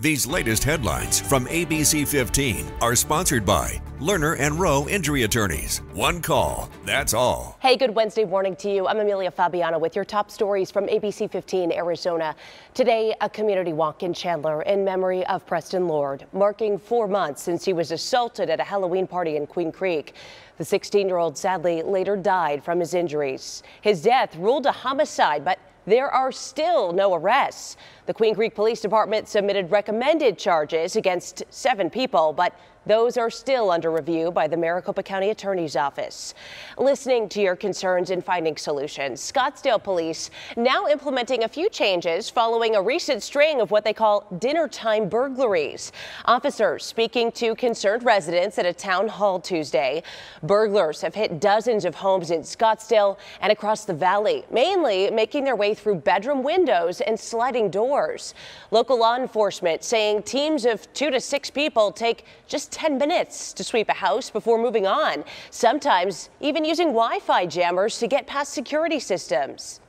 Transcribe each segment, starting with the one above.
These latest headlines from ABC15 are sponsored by Lerner and Rowe Injury Attorneys. One call, that's all. Hey, good Wednesday morning to you. I'm Amelia Fabiano with your top stories from ABC15 Arizona. Today, a community walk in Chandler in memory of Preston Lord, marking 4 months since he was assaulted at a Halloween party in Queen Creek. The 16-year-old sadly later died from his injuries. His death ruled a homicide, but there are still no arrests. The Queen Creek Police Department submitted recommended charges against 7 people, but those are still under review by the Maricopa County Attorney's Office. Listening to your concerns and finding solutions, Scottsdale Police now implementing a few changes following a recent string of what they call dinner time burglaries. Officers speaking to concerned residents at a town hall Tuesday. Burglars have hit dozens of homes in Scottsdale and across the valley, mainly making their way through bedroom windows and sliding doors. Local law enforcement saying teams of 2 to 6 people take just 10 minutes to sweep a house before moving on, sometimes even using Wi-Fi jammers to get past security systems.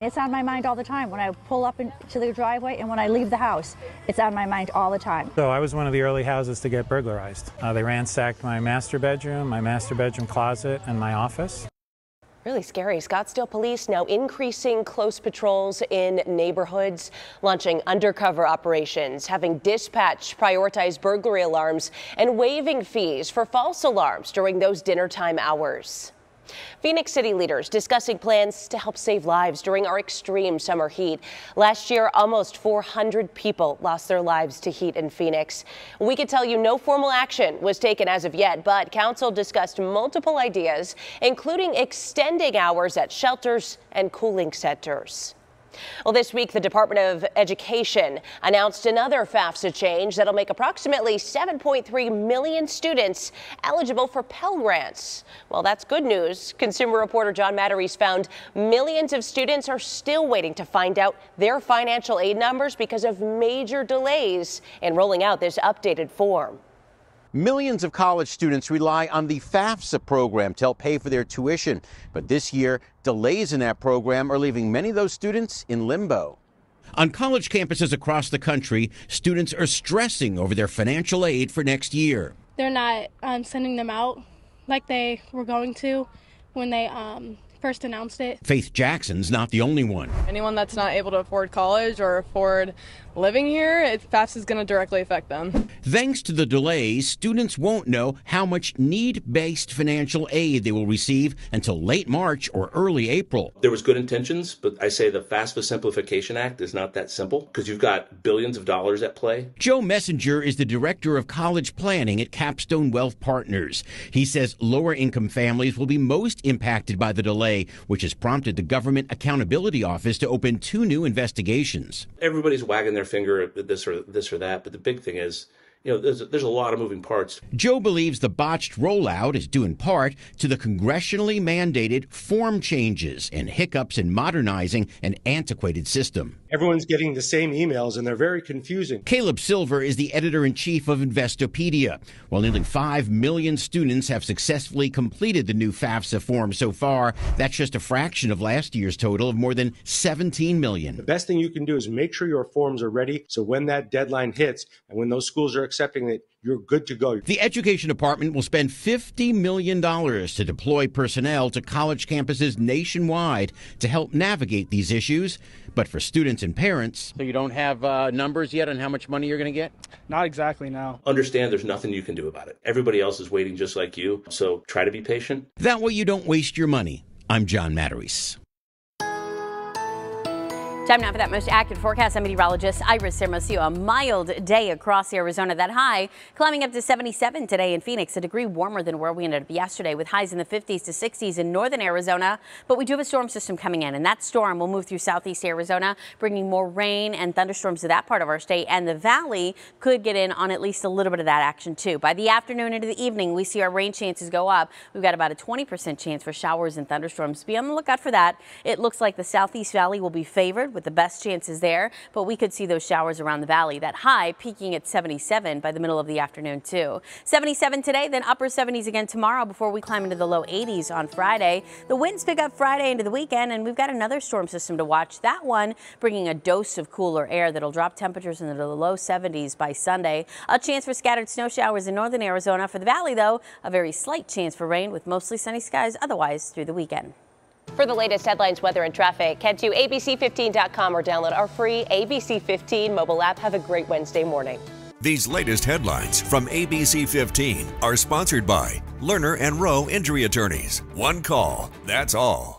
It's on my mind all the time when I pull up into the driveway and when I leave the house. It's on my mind all the time. So I was one of the early houses to get burglarized. They ransacked my master bedroom closet, and my office. Really scary. Scottsdale Police now increasing close patrols in neighborhoods, launching undercover operations, having dispatch prioritize burglary alarms, and waiving fees for false alarms during those dinner time hours. Phoenix City leaders discussing plans to help save lives during our extreme summer heat. Last year, almost 400 people lost their lives to heat in Phoenix. We can tell you no formal action was taken as of yet, but council discussed multiple ideas, including extending hours at shelters and cooling centers. Well, this week, the Department of Education announced another FAFSA change that'll make approximately 7.3 million students eligible for Pell Grants. Well, that's good news. Consumer reporter John Matteries found millions of students are still waiting to find out their financial aid numbers because of major delays in rolling out this updated form. Millions of college students rely on the FAFSA program to help pay for their tuition. But this year, delays in that program are leaving many of those students in limbo. On college campuses across the country, students are stressing over their financial aid for next year. They're not sending them out like they were going to when they first announced it. Faith Jackson's not the only one. Anyone that's not able to afford college or afford living here, FAFSA is going to directly affect them. Thanks to the delays, students won't know how much need-based financial aid they will receive until late March or early April. There was good intentions, but I say the FAFSA Simplification Act is not that simple because you've got billions of dollars at play. Joe Messenger is the director of college planning at Capstone Wealth Partners. He says lower-income families will be most impacted by the delay, which has prompted the Government Accountability Office to open 2 new investigations. Everybody's wagging their finger at this or that, but the big thing is, there's a lot of moving parts. Joe believes the botched rollout is due in part to the congressionally mandated form changes and hiccups in modernizing an antiquated system. Everyone's getting the same emails, and they're very confusing. Caleb Silver is the editor-in-chief of Investopedia. While nearly 5 million students have successfully completed the new FAFSA form so far, that's just a fraction of last year's total of more than 17 million. The best thing you can do is make sure your forms are ready, so when that deadline hits and when those schools are accepting it, you're good to go. The Education Department will spend $50 million to deploy personnel to college campuses nationwide to help navigate these issues. But for students and parents... So you don't have numbers yet on how much money you're going to get? Not exactly, no. Understand there's nothing you can do about it. Everybody else is waiting just like you, so try to be patient. That way you don't waste your money. I'm John Matteries. Time now for that most accurate forecast. I'm meteorologist Iris Hermosillo. A mild day across Arizona. That high climbing up to 77 today in Phoenix, a degree warmer than where we ended up yesterday with highs in the 50s to 60s in northern Arizona. But we do have a storm system coming in, and that storm will move through southeast Arizona, bringing more rain and thunderstorms to that part of our state. And the valley could get in on at least a little bit of that action too. By the afternoon into the evening, we see our rain chances go up. We've got about a 20% chance for showers and thunderstorms. Be on the lookout for that. It looks like the southeast valley will be favored with with the best chances there, but we could see those showers around the valley. That high peaking at 77 by the middle of the afternoon too. 77 today, then upper 70s again tomorrow before we climb into the low 80s on Friday. The winds pick up Friday into the weekend, and we've got another storm system to watch. That one bringing a dose of cooler air that'll drop temperatures into the low 70s by Sunday. A chance for scattered snow showers in northern Arizona. For the valley, though, a very slight chance for rain with mostly sunny skies otherwise through the weekend. For the latest headlines, weather, and traffic, head to abc15.com or download our free ABC15 mobile app. Have a great Wednesday morning. These latest headlines from ABC15 are sponsored by Lerner and Rowe Injury Attorneys. One call, that's all.